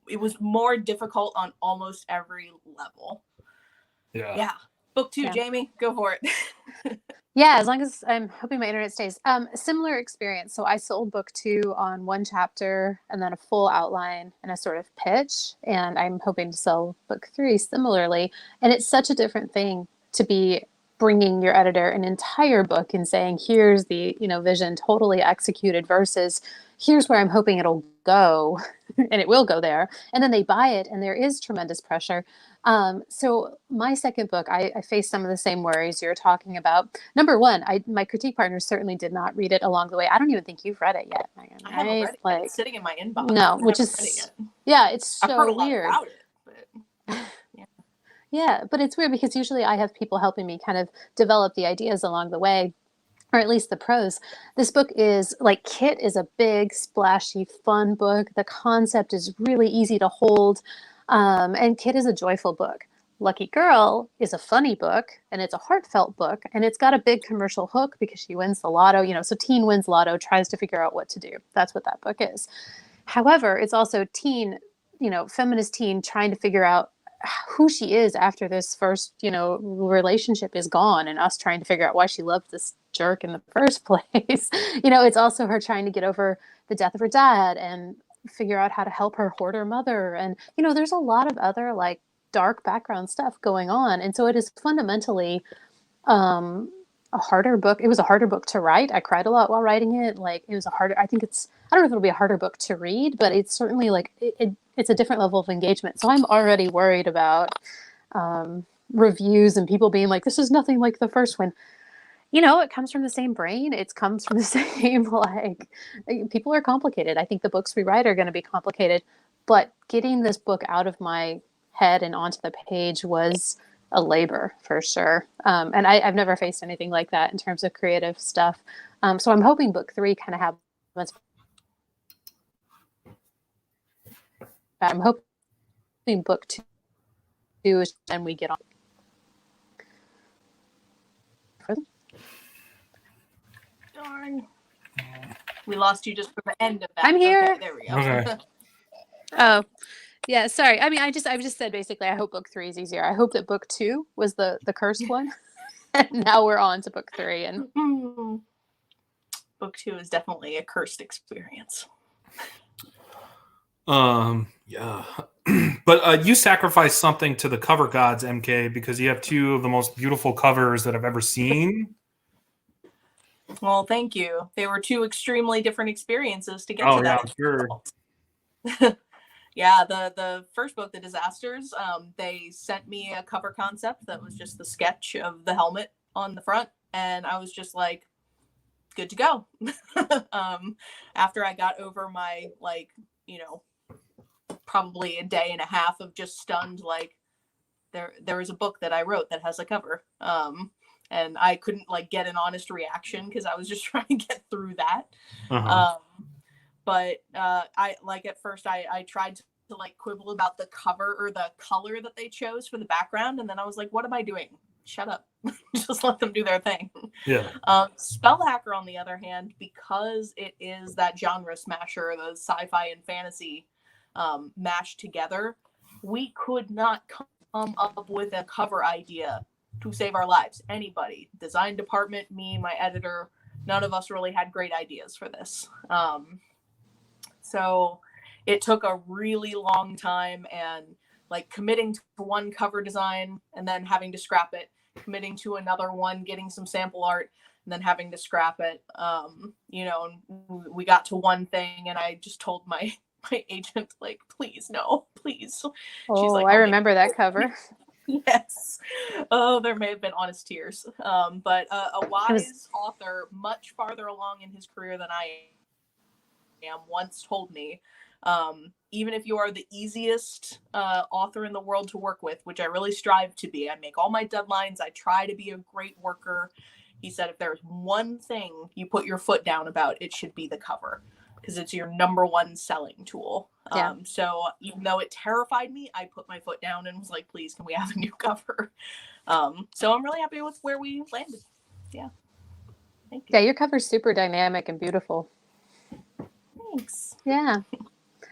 it was more difficult on almost every level. Yeah. Book 2, Jamie, go for it. Yeah, as long as I'm hoping my internet stays. Similar experience. So I sold book 2 on one chapter and then a full outline and a sort of pitch. And I'm hoping to sell book 3 similarly. And it's such a different thing to be bringing your editor an entire book and saying, here's the, vision totally executed versus here's where I'm hoping it'll go. And it will go there. And then they buy it and there is tremendous pressure. So my second book, I faced some of the same worries you're talking about. Number one, my critique partners certainly did not read it along the way. I don't even think you've read it yet, Megan. I haven't read it. It's sitting in my inbox. No, which is, yeah, it's so I've heard a lot weird. about it, but yeah, but it's weird because usually I have people helping me kind of develop the ideas along the way, or at least the prose. This book is Kit is a big, splashy, fun book. The concept is really easy to hold. And Kit is a joyful book. Lucky Girl is a funny book, and it's a heartfelt book, and it's got a big commercial hook because she wins the lotto. So teen wins lotto, tries to figure out what to do. That's what that book is. However, it's also teen, feminist teen trying to figure out who she is after this first, relationship is gone, and us trying to figure out why she loved this jerk in the first place. It's also her trying to get over the death of her dad and figure out how to help her hoarder mother. And, there's a lot of other dark background stuff going on. And so it is fundamentally a harder book. It was a harder book to write. I cried a lot while writing it. It was I don't know if it'll be a harder book to read, but it's certainly it's a different level of engagement. So I'm already worried about reviews and people being like, this is nothing like the first one. It comes from the same brain. It comes from the same, people are complicated. I think the books we write are going to be complicated, but getting this book out of my head and onto the page was a labor for sure. And I've never faced anything like that in terms of creative stuff. So I'm hoping book 3 kind of happens. I'm hoping book 2 is then we get on. Darn. We lost you just for the end of that. I'm here. Okay, there we go. Okay. Oh, Yeah, sorry. I mean, I've just said basically I hope book 3 is easier. I hope that book 2 was the cursed one. And now we're on to book 3 and Book 2 is definitely a cursed experience. Yeah. But you sacrificed something to the cover gods, MK, because you have two of the most beautiful covers that I've ever seen. Well, thank you. They were two extremely different experiences to get Oh, to yeah, that. I'm sure. Yeah, the first book, The Disasters, they sent me a cover concept that was just the sketch of the helmet on the front, and I was just like, good to go. After I got over my, like, you know, probably a day and a half of just stunned, like, there is a book that I wrote that has a cover. And I couldn't, like, get an honest reaction because I was just trying to get through that. But I, like, at first I tried to like quibble about the cover or the color that they chose for the background, and then I was like, what am I doing? Shut up. Just let them do their thing. Yeah. Spellhacker, on the other hand, because it is that genre smasher, the sci-fi and fantasy mashed together, we could not come up with a cover idea to save our lives. Anybody, design department, me, my editor, none of us really had great ideas for this. So it took a really long time, and like committing to one cover design and then having to scrap it, committing to another one, getting some sample art, and then having to scrap it. You know, and we got to one thing, and I just told my agent, like, please, no, please. oh, She's like, I remember that cover. Yes. Oh, there may have been honest tears. But a wise author, much farther along in his career than I am, once told me, even if you are the easiest author in the world to work with, which I really strive to be, I make all my deadlines, I try to be a great worker. He said, if there's one thing you put your foot down about, it should be the cover, because it's your number one selling tool. Yeah. So even though it terrified me, I put my foot down and was like, please, can we have a new cover? So I'm really happy with where we landed. Yeah. Thank you. Yeah, your cover's super dynamic and beautiful. Thanks. Yeah.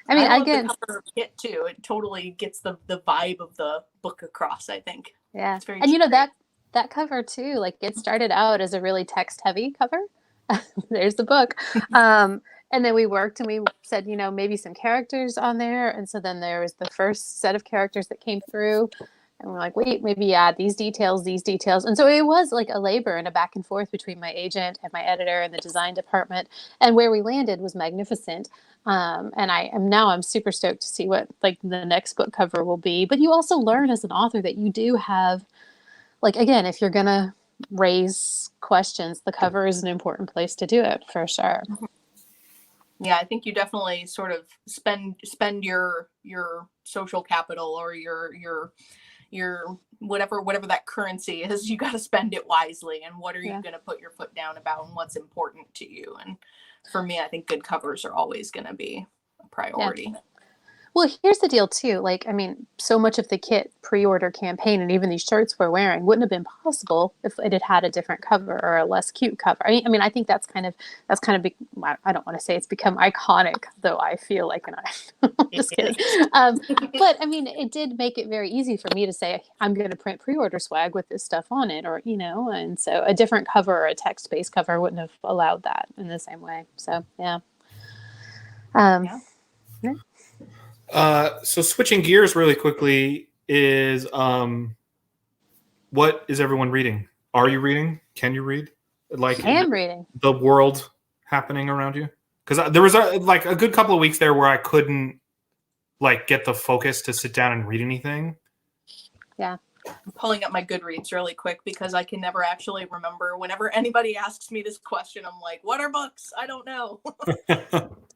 I mean, I get the cover kit too. It totally gets the vibe of the book across, I think. Yeah. It's very and you know, that cover too, like it started out as a really text heavy cover. There's the book. And then we worked and we said, you know, maybe some characters on there. And so then there was the first set of characters that came through. And we're like, wait, maybe add these details. And so it was like a labor and a back and forth between my agent and my editor and the design department. And where we landed was magnificent. And I'm super stoked to see what like the next book cover will be. But you also learn as an author that you do have, like, again, if you're going to raise questions, the cover is an important place to do it for sure. Yeah, I think you definitely sort of spend your social capital or your whatever that currency is. You got to spend it wisely, and what are you going to put your foot down about, and what's important to you. And for me, I think good covers are always going to be a priority. Yeah. Well, here's the deal too. Like, I mean, so much of the kit pre-order campaign and even these shirts we're wearing wouldn't have been possible if it had had a different cover or a less cute cover. I mean, I think that's kind of, I don't want to say it's become iconic, though I feel like, and I'm just kidding. But I mean, it did make it very easy for me to say, I'm going to print pre-order swag with this stuff on it, or, you know, and so a different cover or a text-based cover wouldn't have allowed that in the same way. So, yeah. Yeah. So switching gears really quickly is what is everyone reading? Are you reading? Can you read? Like, I am reading. The world happening around you? Because there was a good couple of weeks there where I couldn't like get the focus to sit down and read anything. Yeah. I'm pulling up my Goodreads really quick because I can never actually remember. Whenever anybody asks me this question, I'm like, what are books? I don't know.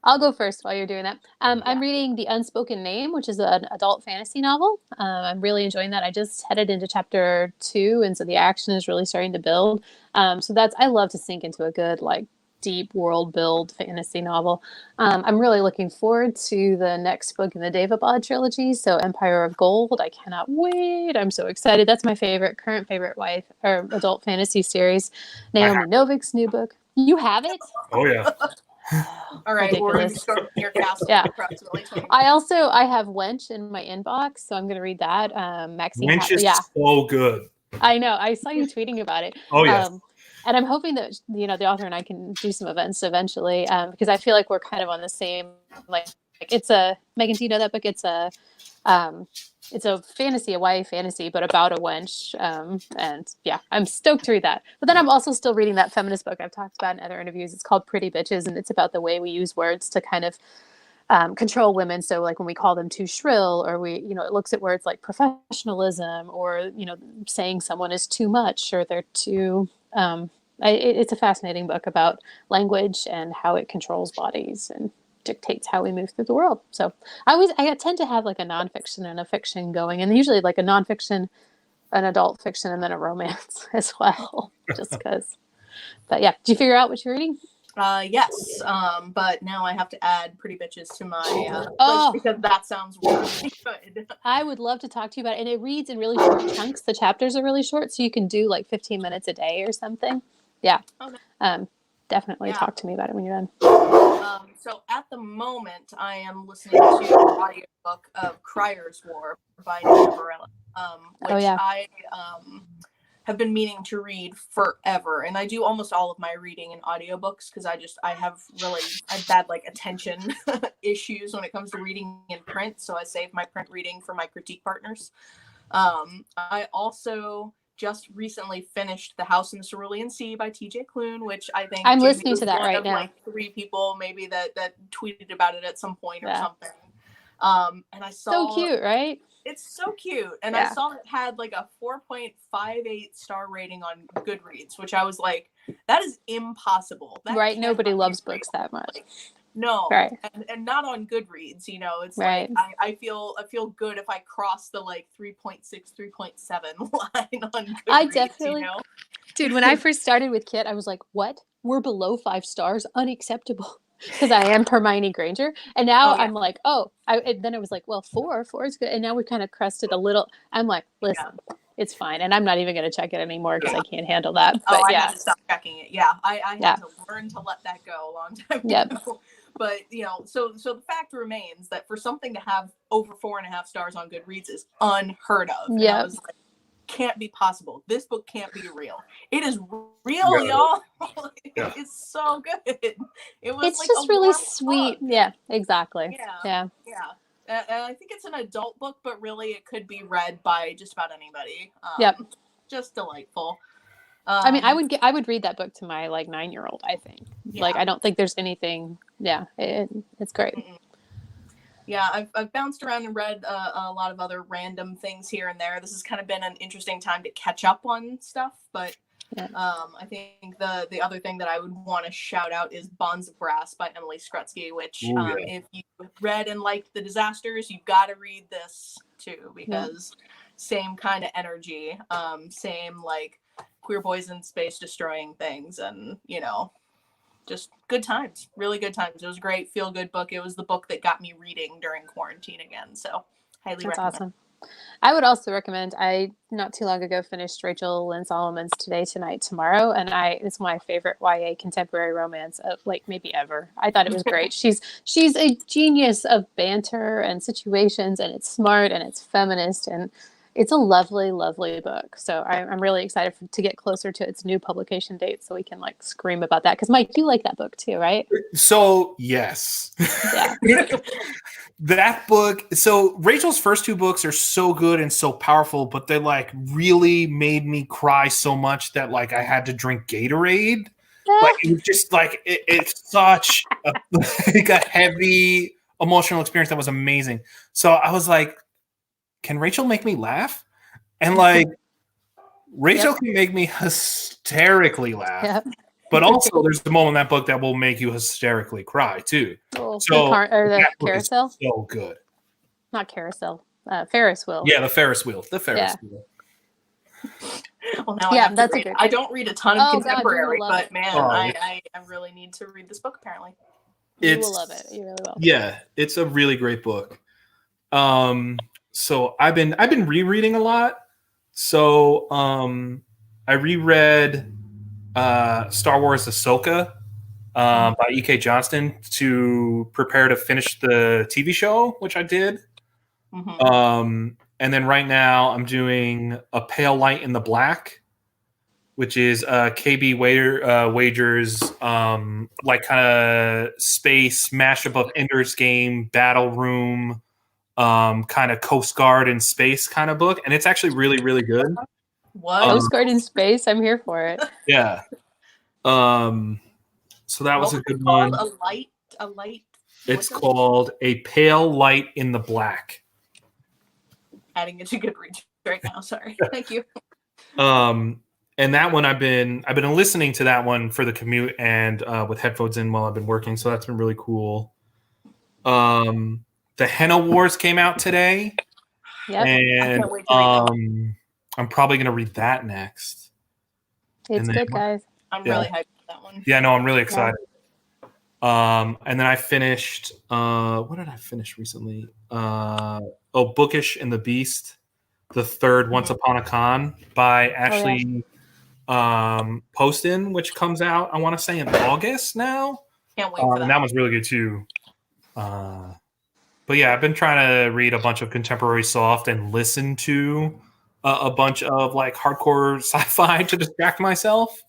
I'll go first while you're doing that. I'm reading The Unspoken Name, which is an adult fantasy novel. I'm really enjoying that. I just headed into chapter 2, and so the action is really starting to build. So I love to sink into a good, like, deep world build fantasy novel. I'm really looking forward to the next book in the Daevabad trilogy, so Empire of Gold. I cannot wait. I'm so excited. That's my current favorite adult fantasy series. Naomi Novik's new book. You have it? Oh, yeah. All right, we're going to be Ridiculous. starting your castle Yeah. approximately 20 I have Wench in my inbox, so I'm going to read that. Maxine, Lynch is yeah, so good. I know. I saw you tweeting about it. Oh yes. And I'm hoping that the author and I can do some events eventually, because I feel like we're kind of on the same like it's a Megan. Do you know that book? It's a fantasy, a YA fantasy, but about a wench. And yeah, I'm stoked to read that. But then I'm also still reading that feminist book I've talked about in other interviews. It's called Pretty Bitches, and it's about the way we use words to kind of control women. So like when we call them too shrill, or it looks at words like professionalism, or, saying someone is too much, or they're too, it's a fascinating book about language and how it controls bodies and dictates how we move through the world. So I tend to have like a nonfiction and a fiction going, and usually like a nonfiction, an adult fiction, and then a romance as well, just because. But yeah, did you figure out what you're reading? Yes, but now I have to add Pretty Bitches to my Oh. list because that sounds really good. I would love to talk to you about it. And it reads in really short chunks. The chapters are really short, so you can do like 15 minutes a day or something. Yeah. Okay. Definitely talk to me about it when you're done. So at the moment, I am listening to the audiobook of Crier's War by Nina Varela, which I have been meaning to read forever. And I do almost all of my reading in audiobooks because I have bad like attention issues when it comes to reading in print. So I save my print reading for my critique partners. I also just recently finished The House in the Cerulean Sea by TJ Klune, which I think I'm Jamie listening was to that one right of, now. like 3 people maybe that tweeted about it at some point or something. And I saw so cute, right? It's so cute. And I saw it had like a 4.58 star rating on Goodreads, which I was like, that is impossible. That right. Nobody loves real. books that much. Like, no. Right. And not on Goodreads, it's right. like I feel good if I cross the like 3.6, 3.7 line on Goodreads, I definitely Dude, when I first started with Kit, I was like, what? We're below 5 stars? Unacceptable. Because I am Hermione Granger. And now I'm like, then it was like, well, 4 is good. And now we kind of crested a little. I'm like, listen, it's fine. And I'm not even going to check it anymore because I can't handle that. But I had to stop checking it. Yeah, I had to learn to let that go a long time ago. But, so the fact remains that for something to have over 4.5 stars on Goodreads is unheard of. Yeah. I was like, can't be possible. This book can't be real. It is real, y'all. It's so good. It's like just really sweet. Book. Yeah, exactly. Yeah. And I think it's an adult book, but really it could be read by just about anybody. Just delightful. I mean, I would read that book to my like 9-year-old, I think. Like, I don't think there's anything. Yeah, it's great. Yeah, I've bounced around and read a lot of other random things here and there. This has kind of been an interesting time to catch up on stuff, but I think the other thing that I would want to shout out is Bonds of Brass by Emily Skrutsky, which if you read and liked The Disasters, you've got to read this too, because same kind of energy, same like queer boys in space destroying things, and just good times, really good times. It was a great feel-good book. It was the book that got me reading during quarantine again, so highly recommend. That's awesome. I would also recommend, I not too long ago finished Rachel Lynn Solomon's Today, Tonight, Tomorrow, and it's my favorite YA contemporary romance of like maybe ever. I thought it was great. She's a genius of banter and situations, and it's smart and it's feminist, and it's a lovely, lovely book. So I'm really excited to get closer to its new publication date so we can like scream about that. Because Mike, you like that book too, right? So, yes. Yeah. That book. So Rachel's first 2 books are so good and so powerful, but they like really made me cry so much that like I had to drink Gatorade. Like it was just like, it's such a heavy emotional experience that was amazing. So I was like, can Rachel make me laugh? And like, Rachel can make me hysterically laugh, but also there's the moment in that book that will make you hysterically cry too. So the carousel, so good. Not carousel, Ferris wheel. Yeah, the Ferris wheel. The Ferris wheel. Well, now that's a good. I don't read a ton of contemporary, but man, I really need to read this book. Apparently, you will love it. You really will. Yeah, it's a really great book. So I've been rereading a lot. So I reread Star Wars Ahsoka by E.K. Johnston to prepare to finish the TV show, which I did. And then right now I'm doing A Pale Light in the Black, which is KB Wager's like kind of space mashup of Ender's Game, Battle Room, kind of Coast Guard in space kind of book, and it's actually really, really good. What? Coast Guard in space? I'm here for it. Yeah. So that was a good one. A light. It's called A Pale Light in the Black. Adding it to Goodreads right now. Sorry. Thank you. And that one I've been listening to that one for the commute and with headphones in while I've been working, so that's been really cool. The Henna Wars came out today. Yep. And I'm probably gonna read that next. It's good, guys. I'm really hyped for that one. Yeah, no, I'm really excited. And then I finished what did I finish recently? Bookish and the Beast, the third Once Upon a Con by Ashley Poston, which comes out, I want to say, in August now. Can't wait for that. And that one's really good too. But yeah, I've been trying to read a bunch of contemporary soft and listen to a bunch of like hardcore sci-fi to distract myself.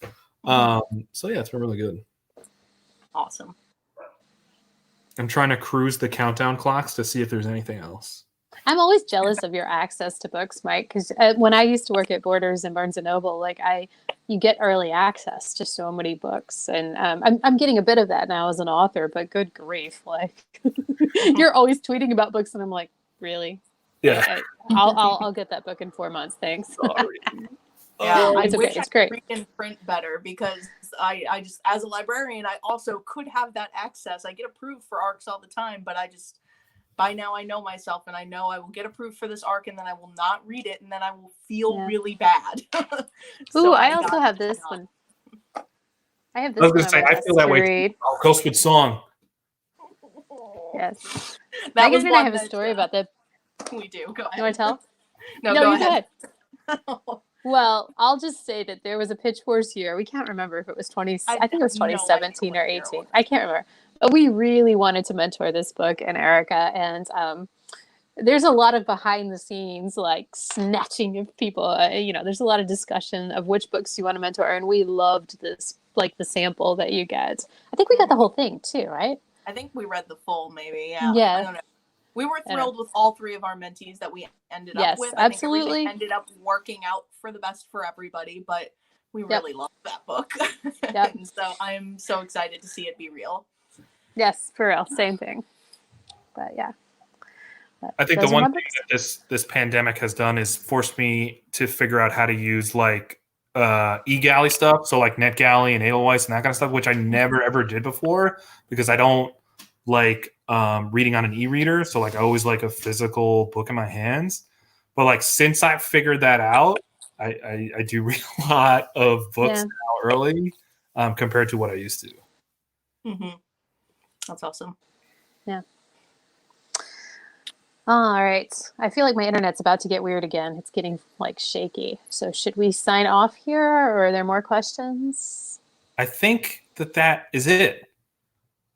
So yeah, it's been really good. Awesome. I'm trying to cruise the countdown clocks to see if there's anything else. I'm always jealous of your access to books, Mike, because when I used to work at Borders and Barnes and Noble, like you get early access to so many books, and I'm getting a bit of that now as an author. But good grief, like you're always tweeting about books, and I'm like, really? Yeah, I'll get that book in 4 months. Thanks. Sorry. Yeah, I it's okay. wish It's I great. could read in print better because I just, as a librarian, I also could have that access. I get approved for ARCs all the time, but by now I know myself, and I know I will get approved for this ARC, and then I will not read it, and then I will feel really bad. Ooh, I also have this one. I have this one. I was going to say, I feel that way. Ghostwood Song. Yes. Megan and I have a story about that. We do. Go ahead. You want to tell? No, go ahead. Well, I'll just say that there was a Pitch Wars year. We can't remember if it was I think it was 2017 or 18. I can't remember. But we really wanted to mentor this book and Erica, and there's a lot of behind the scenes, like snatching of people. There's a lot of discussion of which books you want to mentor, and we loved this, like the sample that you get. I think we got the whole thing too, right? I think we read the full, maybe. Yeah. I don't know. We were thrilled with all three of our mentees that we ended up with. I think everything ended up working out for the best for everybody, but we really loved that book. And so I'm so excited to see it be real. Yes, for real. Same thing. But yeah. I think the one thing that this pandemic has done is forced me to figure out how to use like eGalley stuff. So like NetGalley and Edelweiss and that kind of stuff, which I never ever did before because I don't like reading on an e-reader. So like I always like a physical book in my hands. But like since I figured that out, I do read a lot of books now early compared to what I used to. Mm-hmm. That's awesome. Yeah. All right. I feel like my internet's about to get weird again. It's getting like shaky. So should we sign off here, or are there more questions? I think that is it.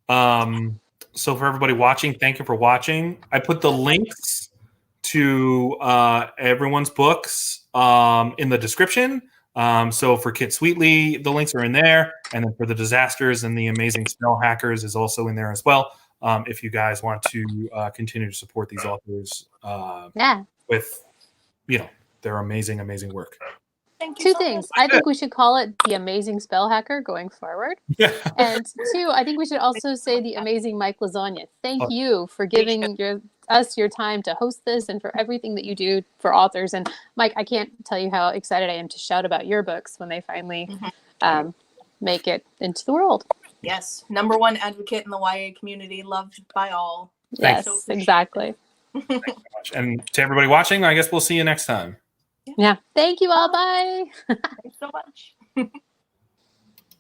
So for everybody watching, thank you for watching. I put the links to everyone's books in the description. So for Kit Sweetly, the links are in there. And then for the Disasters and the Amazing Spell Hackers is also in there as well. If you guys want to continue to support these authors with, their amazing, amazing work. Thank you. Two things. I think we should call it the Amazing Spell Hacker going forward. And two, I think we should also say the Amazing Mike Lasagna. Thank you for giving us your time to host this and for everything that you do for authors. And Mike, I can't tell you how excited I am to shout about your books when they finally make it into the world. Yes. #1 advocate in the YA community, loved by all. Yes, exactly. Thank you so much. And to everybody watching, I guess we'll see you next time. Yeah. Thank you all. Bye. Thanks so much.